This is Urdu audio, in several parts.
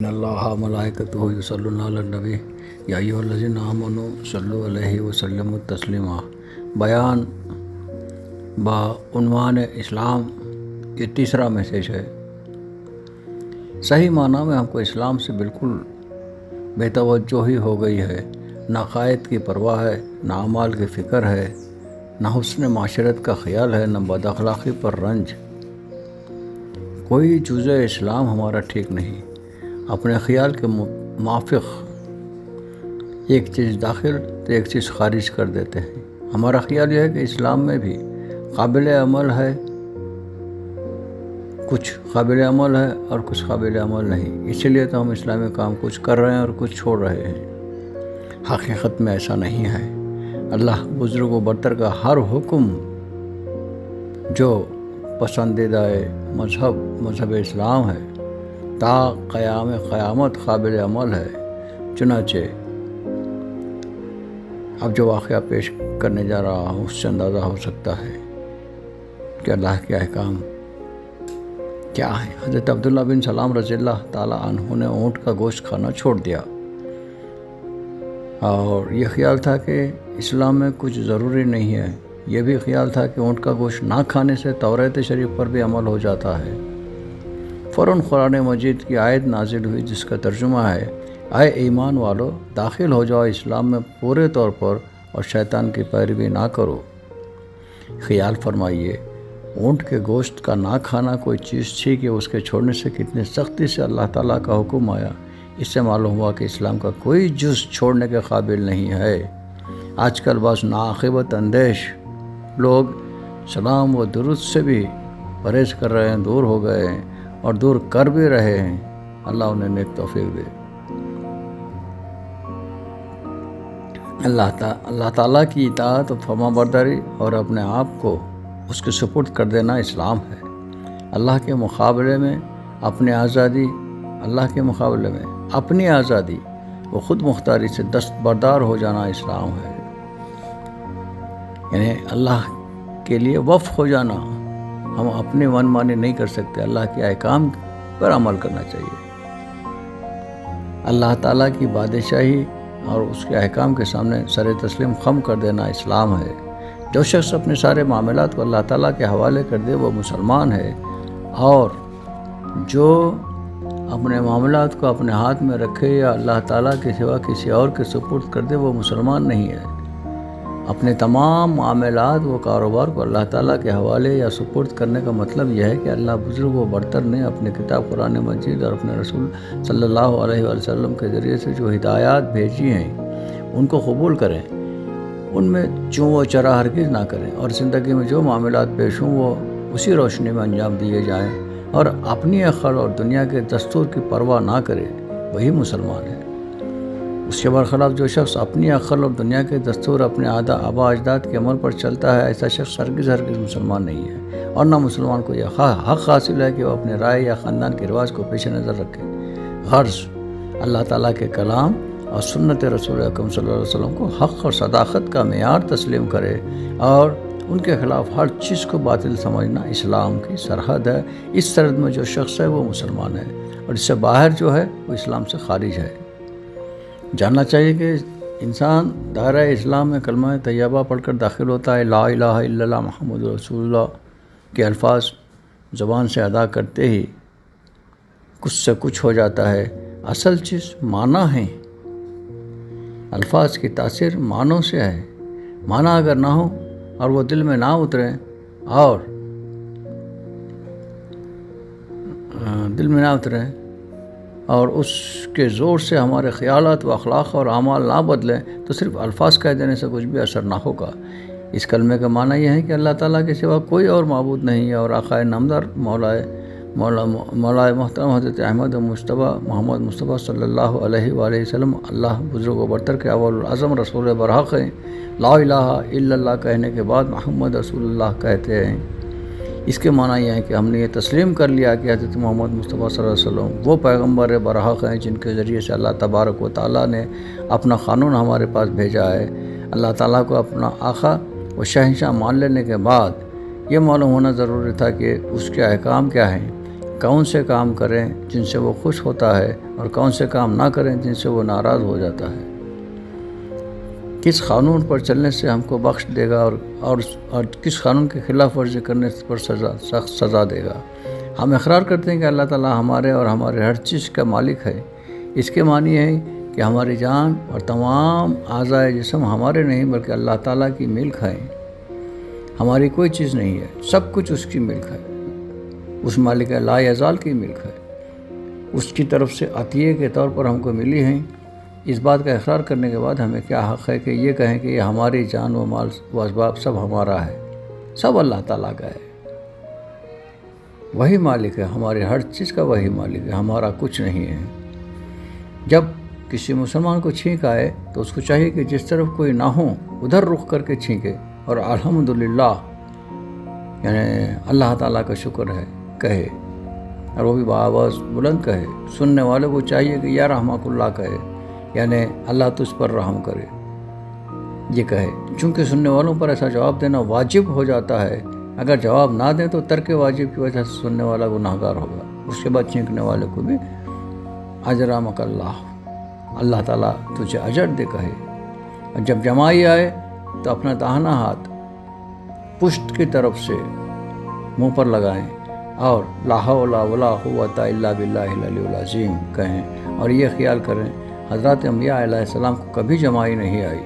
ان اللہ ملائکتہ یصلون علی النبی یا ایھا الذین آمنوا صلوا علیہ وسلموا تسلیما۔ بیان بعنوان اسلام یہ تیسرا میسیج ہے۔ صحیح معنی میں ہم کو اسلام سے بالکل بے توجہی ہو گئی ہے، نہ عقائد کی پرواہ ہے، نہ اعمال کی فکر ہے، نہ حسن معاشرت کا خیال ہے، نہ بد اخلاقی پر رنج۔ کوئی جزء اسلام ہمارا ٹھیک نہیں۔ اپنے خیال کے موافق ایک چیز داخل تو ایک چیز خارج کر دیتے ہیں۔ ہمارا خیال یہ ہے کہ اسلام میں بھی قابل عمل ہے، کچھ قابل عمل ہے اور کچھ قابل عمل نہیں، اسی لیے تو ہم اسلامی کام کچھ کر رہے ہیں اور کچھ چھوڑ رہے ہیں۔ حقیقت میں ایسا نہیں ہے۔ اللہ بزرگ و برتر کا ہر حکم جو پسندیدہ مذہب اسلام ہے تا قیامت قابل عمل ہے۔ چنانچہ اب جو واقعہ پیش کرنے جا رہا ہوں اس سے اندازہ ہو سکتا ہے کہ اللہ کے احکام کیا ہیں۔ حضرت عبداللہ بن سلام رضی اللہ تعالیٰ عنہ نے اونٹ کا گوشت کھانا چھوڑ دیا، اور یہ خیال تھا کہ اسلام میں کچھ ضروری نہیں ہے۔ یہ بھی خیال تھا کہ اونٹ کا گوشت نہ کھانے سے توریت شریف پر بھی عمل ہو جاتا ہے۔ فوراً قرآن مجید کی آیت نازل ہوئی جس کا ترجمہ ہے، اے ایمان والو داخل ہو جاؤ اسلام میں پورے طور پر اور شیطان کی پیروی نہ کرو۔ خیال فرمائیے، اونٹ کے گوشت کا نہ کھانا کوئی چیز تھی کہ اس کے چھوڑنے سے کتنی سختی سے اللہ تعالیٰ کا حکم آیا۔ اس سے معلوم ہوا کہ اسلام کا کوئی جز چھوڑنے کے قابل نہیں ہے۔ آج کل بعض ناعاقبت اندیش لوگ سلام و درود سے بھی پرہیز کر رہے ہیں، دور ہو گئے ہیں اور دور کر بھی رہے ہیں۔ اللہ انہیں نیک توفیق دے۔ اللہ تعالیٰ کی اطاعت و فرما برداری اور اپنے آپ کو اس کے سپرد کر دینا اسلام ہے۔ اللہ کے مقابلے میں اپنی آزادی و خود مختاری سے دستبردار ہو جانا اسلام ہے۔ یعنی اللہ کے لیے وقف ہو جانا۔ ہم اپنی من مانی نہیں کر سکتے، اللہ کے احکام پر عمل کرنا چاہیے۔ اللہ تعالیٰ کی بادشاہی اور اس کے احکام کے سامنے سر تسلیم خم کر دینا اسلام ہے۔ جو شخص اپنے سارے معاملات کو اللہ تعالیٰ کے حوالے کر دے وہ مسلمان ہے، اور جو اپنے معاملات کو اپنے ہاتھ میں رکھے یا اللہ تعالیٰ کے سوا کسی اور کے سپرد کر دے وہ مسلمان نہیں ہے۔ اپنے تمام معاملات و کاروبار کو اللہ تعالیٰ کے حوالے یا سپرد کرنے کا مطلب یہ ہے کہ اللہ بزرگ و برتر نے اپنے کتاب قرآن مجید اور اپنے رسول صلی اللہ علیہ وسلم کے ذریعے سے جو ہدایات بھیجی ہیں ان کو قبول کریں، ان میں چوں و چرا ہرگز نہ کریں، اور زندگی میں جو معاملات پیش ہوں وہ اسی روشنی میں انجام دیے جائیں، اور اپنی عقل اور دنیا کے دستور کی پرواہ نہ کرے، وہی مسلمان ہے۔ اس کے برخلاف جو شخص اپنی عقل اور دنیا کے دستور اپنے آبا اجداد کے عمل پر چلتا ہے، ایسا شخص ہرگز مسلمان نہیں ہے، اور نہ مسلمان کو یہ حق حاصل ہے کہ وہ اپنے رائے یا خاندان کے رواج کو پیش نظر رکھے۔ غرض اللہ تعالیٰ کے کلام اور سنت رسول اکرم صلی اللہ علیہ وسلم کو حق اور صداقت کا معیار تسلیم کرے، اور ان کے خلاف ہر چیز کو باطل سمجھنا اسلام کی سرحد ہے۔ اس سرحد میں جو شخص ہے وہ مسلمان ہے، اور اس سے باہر جو ہے وہ اسلام سے خارج ہے۔ جاننا چاہیے کہ انسان دائرہ اسلام میں کلمہ طیبہ پڑھ کر داخل ہوتا ہے، لا الہ الا اللہ محمد رسول اللہ کے الفاظ زبان سے ادا کرتے ہی کچھ سے کچھ ہو جاتا ہے۔ اصل چیز معنی ہے۔ الفاظ کی تاثیر معنوں سے ہے۔ معنی اگر نہ ہو اور وہ دل میں نہ اتریں اور اس کے زور سے ہمارے خیالات و اخلاق اور اعمال نہ بدلیں تو صرف الفاظ کہہ دینے سے کچھ بھی اثر نہ ہوگا۔ اس کلمے کا معنی یہ ہے کہ اللہ تعالیٰ کے سوا کوئی اور معبود نہیں ہے، اور آقائے نامدار مولا محترم حضرت احمد مصطفیٰ محمد مصطفیٰ صلی اللہ علیہ وآلہ وسلم اللہ بزرگ و برتر کے اول الاعظم رسول برحق ہیں۔ لا الہ الا اللہ کہنے کے بعد محمد رسول اللہ کہتے ہیں۔ اس کے معنی یہ ہے کہ ہم نے یہ تسلیم کر لیا کہ حضرت محمد مصطفیٰ صلی اللہ علیہ وسلم وہ پیغمبر برحق ہیں جن کے ذریعے سے اللہ تبارک و تعالیٰ نے اپنا قانون ہمارے پاس بھیجا ہے۔ اللہ تعالیٰ کو اپنا آقا و شہنشاہ مان لینے کے بعد یہ معلوم ہونا ضروری تھا کہ اس کے احکام کیا ہیں، کون سے کام کریں جن سے وہ خوش ہوتا ہے اور کون سے کام نہ کریں جن سے وہ ناراض ہو جاتا ہے، کس قانون پر چلنے سے ہم کو بخش دے گا اور کس قانون کی خلاف ورزی کرنے پر سخت سزا دے گا۔ ہم اقرار کرتے ہیں کہ اللہ تعالیٰ ہمارے اور ہمارے ہر چیز کا مالک ہے۔ اس کے معنی ہے کہ ہماری جان اور تمام اعضائے جسم ہمارے نہیں بلکہ اللہ تعالیٰ کی ملک ہے، ہماری کوئی چیز نہیں ہے، سب کچھ اس کی ملک ہے، اس مالک لا یزال کی ملک ہے، اس کی طرف سے عطیے کے طور پر ہم کو ملی ہیں۔ اس بات کا اقرار کرنے کے بعد ہمیں کیا حق ہے کہ یہ کہیں کہ یہ ہماری جان و مال و اسباب سب ہمارا ہے؟ سب اللہ تعالیٰ کا ہے، وہی مالک ہے، ہماری ہر چیز کا وہی مالک ہے، ہمارا کچھ نہیں ہے۔ جب کسی مسلمان کو چھینک آئے تو اس کو چاہیے کہ جس طرف کوئی نہ ہو ادھر رخ کر کے چھینکے اور الحمدللہ یعنی اللہ تعالیٰ کا شکر ہے کہے، اور وہ بھی بآواز بلند کہے۔ سننے والوں کو چاہیے کہ یا رحمک اللہ کہے، یعنی اللہ تجھ پر رحم کرے، یہ کہے، چونکہ سننے والوں پر ایسا جواب دینا واجب ہو جاتا ہے۔ اگر جواب نہ دیں تو ترک واجب کی وجہ سے سننے والا گناہگار ہوگا۔ اس کے بعد چھینکنے والے کو بھی اجرامک اللہ، اللہ تعالیٰ تجھے اجر دے کہے۔ اور جب جمائی آئے تو اپنا داہنا ہاتھ پشت کی طرف سے منہ پر لگائیں اور لا حول ولا قوت الا باللہ العلی العظیم کہیں، اور یہ خیال کریں حضرات انبیاء علیہ السلام کو کبھی جمائی نہیں آئی۔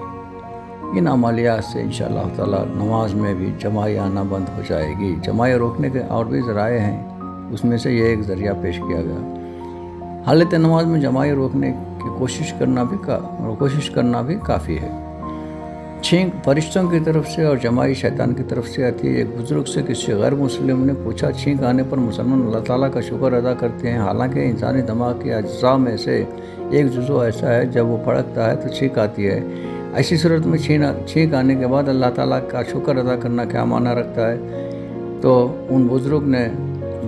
ان عملیات سے انشاءاللہ تعالی نماز میں بھی جمائی آنا بند ہو جائے گی۔ جمائی روکنے کے اور بھی ذرائع ہیں، اس میں سے یہ ایک ذریعہ پیش کیا گیا۔ حالت نماز میں جمائی روکنے کی کوشش کرنا بھی کافی ہے۔ چھینک فرشتوں کی طرف سے اور جمائی شیطان کی طرف سے آتی ہے۔ ایک بزرگ سے کسی غیر مسلم نے پوچھا، چھینک آنے پر مسلمان اللہ تعالیٰ کا شکر ادا کرتے ہیں؟ حالانکہ انسانی دماغ کے اجزاء میں سے ایک جزو ایسا ہے جب وہ بھڑکتا ہے تو چھینک آتی ہے۔ ایسی صورت میں چھینک آنے کے بعد اللہ تعالیٰ کا شکر ادا کرنا کیا معنی رکھتا ہے؟ تو ان بزرگ نے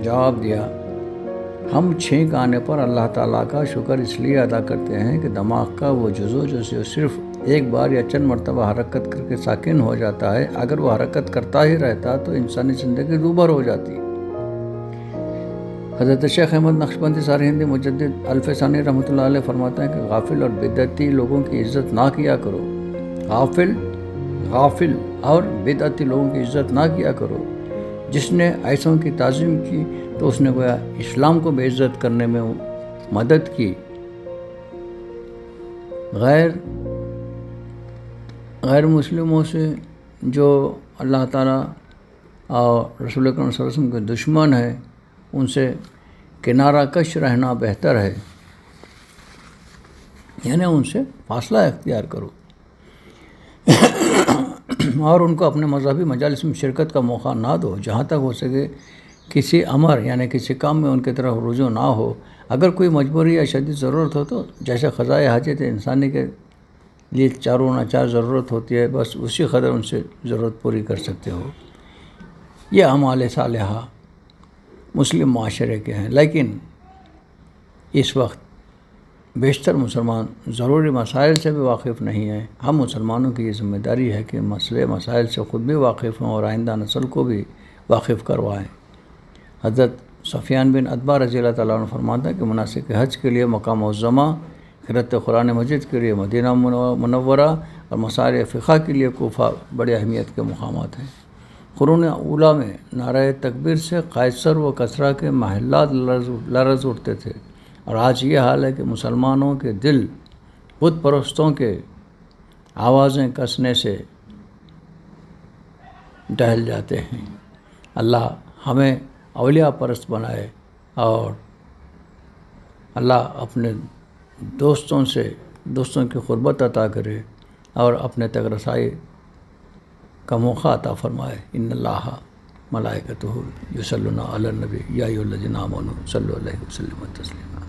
جواب دیا، ہم چھینک آنے پر اللہ تعالیٰ کا شکر اس لیے ادا کرتے ہیں کہ دماغ کا وہ جزو جو صرف ایک بار یا چند مرتبہ حرکت کر کے ساکن ہو جاتا ہے، اگر وہ حرکت کرتا ہی رہتا تو انسانی زندگی دوبھر ہو جاتی۔ حضرت شیخ احمد نقشبندی سرہندی مجدد الفسانی رحمۃ اللہ علیہ فرماتے ہیں کہ غافل اور بدعتی لوگوں کی عزت نہ کیا کرو، غافل اور بدعتی لوگوں کی عزت نہ کیا کرو۔ جس نے ایسوں کی تعظیم کی تو اس نے گویا اسلام کو بے عزت کرنے میں مدد کی۔ غیر مسلموں سے جو اللہ تعالیٰ اور رسول اکرم صلی اللہ علیہ وسلم کے دشمن ہے، ان سے کنارہ کش رہنا بہتر ہے، یعنی ان سے فاصلہ اختیار کرو اور ان کو اپنے مذہبی مجالس میں شرکت کا موقع نہ دو۔ جہاں تک ہو سکے کسی امر یعنی کسی کام میں ان کی طرف رجوع نہ ہو۔ اگر کوئی مجبوری یا شدید ضرورت ہو تو جیسے قضائے حاجت انسانی کے لیے چاروں ناچار ضرورت ہوتی ہے، بس اسی قدر ان سے ضرورت پوری کر سکتے ہو۔ یہ اعمال صالحہ مسلم معاشرے کے ہیں، لیکن اس وقت بیشتر مسلمان ضروری مسائل سے بھی واقف نہیں ہیں۔ ہم مسلمانوں کی یہ ذمہ داری ہے کہ مسائل سے خود بھی واقف ہوں اور آئندہ نسل کو بھی واقف کروائیں۔ حضرت سفیان بن ادبا رضی اللہ تعالیٰ عنہ فرماتا ہے کہ مناسک حج کے لیے مکہ معظمہ، قراءت قرآن مجید کے لیے مدینہ منورہ اور مسائل فقہ کے لیے کوفہ بڑی اہمیت کے مقامات ہیں۔ قرون اولیٰ میں نعرہ تکبیر سے قیصر و کسریٰ کے محلات لرز اٹھتے تھے، اور آج یہ حال ہے کہ مسلمانوں کے دل بت پرستوں کے آوازیں کسنے سے ڈہل جاتے ہیں۔ اللہ ہمیں اولیاء پرست بنائے اور اللہ اپنے دوستوں کی قربت عطا کرے اور اپنے تک رسائی کا موقع عطا فرمائے۔ ان اللہ ملائکتہ یصلون علی النبی یا ایھا الذین آمنوا صلوا علیہ وسلم تسلیما۔